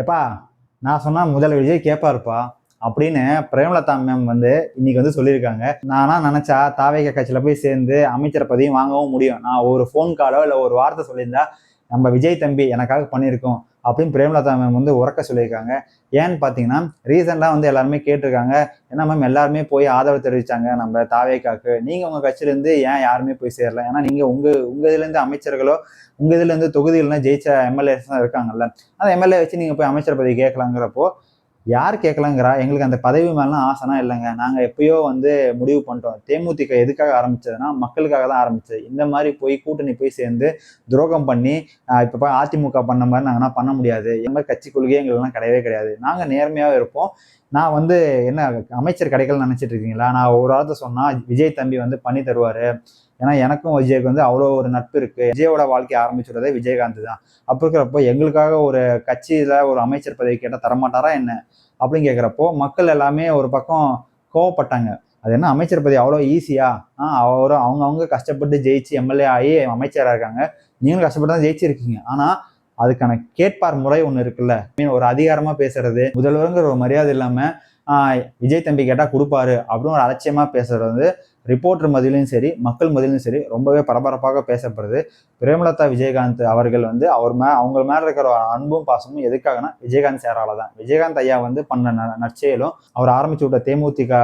எப்பா நான் சொன்னா முதல் விஜய் கேட்பாருப்பா அப்படின்னு பிரேமலதா மேம் வந்து இன்னைக்கு வந்து சொல்லியிருக்காங்க. நானா நினைச்சா தாவேக கட்சியில போய் சேர்ந்து அமைச்சர் பதவியும் வாங்கவும் முடியும். நான் ஒரு ஃபோன் காலோ இல்லை ஒரு வார்த்தை சொல்லியிருந்தா நம்ம விஜய் தம்பி எனக்காக பண்ணியிருக்கோம் அப்படின்னு பிரேமலதா மேம் வந்து உறக்க சொல்லியிருக்காங்க. ஏன்னு பார்த்தீங்கன்னா ரீசெண்டாக வந்து எல்லாருமே கேட்டிருக்காங்க, ஏன்னா மேம் எல்லாருமே போய் ஆதரவு தெரிவிச்சாங்க நம்ம தாவேக்காக்கு, நீங்கள் உங்கள் கட்சியிலேருந்து ஏன் யாருமே போய் சேரல? ஏன்னா நீங்கள் உங்கள் இதுலேருந்து அமைச்சர்களோ உங்கள் இதுலேருந்து தொகுதிகள்லாம் ஜெயிச்ச எம்எல்ஏஸ் தான் இருக்காங்கல்ல, அந்த எம்எல்ஏ வச்சு நீங்கள் போய் அமைச்சர் பதவி கேட்கலாங்கிறப்போ யார் கேட்கலாங்கிறா? எங்களுக்கு அந்த பதவி மேலாம் ஆசைனா இல்லைங்க. நாங்க எப்பயோ வந்து முடிவு பண்ணிட்டோம். தேமுதிக எதுக்காக ஆரம்பிச்சதுன்னா, மக்களுக்காக தான் ஆரம்பிச்சது. இந்த மாதிரி போய் கூட்டணி போய் சேர்ந்து துரோகம் பண்ணி இப்ப போய் அதிமுக பண்ண மாதிரி நாங்கன்னா பண்ண முடியாது. இந்த மாதிரி கட்சி கொள்கையே எங்களுக்குலாம் கிடையவே கிடையாது. நாங்க நேர்மையாவே இருப்போம். நான் வந்து என்ன அமைச்சர் கிடைக்கலன்னு நினைச்சிட்டு இருக்கீங்களா? நான் ஒரு வார்த்தை சொன்னா விஜய் தம்பி வந்து பண்ணி தருவாரு. ஏன்னா எனக்கும் விஜய்க்கு வந்து அவ்வளோ ஒரு நட்பு இருக்கு. விஜயோட வாழ்க்கையை ஆரம்பிச்சுடுறதே விஜயகாந்த் தான். அப்ப இருக்கிறப்போ எங்களுக்காக ஒரு கட்சியில ஒரு அமைச்சர் பதவி கேட்டா தரமாட்டாரா என்ன அப்படின்னு கேட்குறப்போ மக்கள் எல்லாமே ஒரு பக்கம் கோவப்பட்டாங்க. அது என்ன அமைச்சர் பதவி அவ்வளோ ஈஸியா? அவங்க கஷ்டப்பட்டு ஜெயிச்சு எம்எல்ஏ ஆகி அமைச்சராக இருக்காங்க. நீங்களும் கஷ்டப்பட்டு தான் ஜெயிச்சிருக்கீங்க. ஆனா அதுக்கான கேட்பார் முறை ஒன்று இருக்குல்ல, ஒரு அதிகாரமா பேசுறது, முதல்வருங்கிற ஒரு மரியாதை இல்லாம விஜய் தம்பி கேட்டா கொடுப்பாரு அப்படின்னு ஒரு அலட்சியமா பேசுறது வந்து ரிப்போர்ட்டர் மதியிலும் சரி, மக்கள் மதியிலும் சரி ரொம்பவே பரபரப்பாக பேசப்படுது. பிரேமலதா விஜயகாந்த் அவர்கள் வந்து அவங்க மேல இருக்கிற அன்பும் பாசமும் எதுக்காகனா விஜயகாந்த் சேரால தான். விஜயகாந்த் ஐயா வந்து பண்ண நற்செயலும் அவர் ஆரம்பிச்சு விட்ட தேமுதிக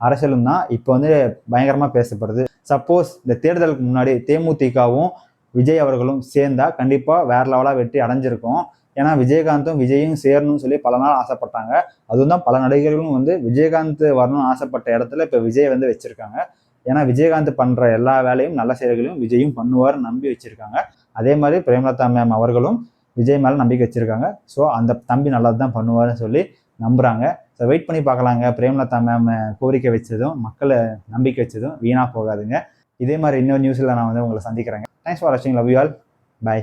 அரசியலும் தான் இப்போ வந்து பயங்கரமா பேசப்படுது. சப்போஸ் இந்த தேர்தலுக்கு முன்னாடி தேமுதிகவும் விஜய் அவர்களும் சேர்ந்தா கண்டிப்பா வேற லெவலா வெற்றி அடைஞ்சிருக்கும். ஏன்னா விஜயகாந்தும் விஜயும் சேரணும்னு சொல்லி பல நாள் ஆசைப்பட்டாங்க. அதுவும் தான் பல நடிகர்களும் வந்து விஜயகாந்த் வரணும்னு ஆசைப்பட்ட இடத்துல இப்ப விஜய் வந்து வச்சிருக்காங்க. ஏன்னா விஜயகாந்த் பண்ற எல்லா வேலையும் நல்ல செயல்களையும் விஜயும் பண்ணுவார் நம்பி வச்சிருக்காங்க. அதே மாதிரி பிரேமலதா மேம் அவர்களும் விஜய் மேல நம்பிக்கை வச்சிருக்காங்க. ஸோ அந்த தம்பி நல்லது தான் பண்ணுவாருன்னு சொல்லி நம்புறாங்க. ஸோ வெயிட் பண்ணி பார்க்கலாங்க. பிரேமலதா மேம் கோரிக்கை வச்சதும் மக்களை நம்பிக்கை வச்சதும் வீணா போகாதுங்க. இதே மாதிரி இன்னொரு நியூஸ்ல நான் வந்து உங்களை சந்திக்கிறேங்க. தேங்க்ஸ் ஃபார் வாட்சிங். Love you all. பை.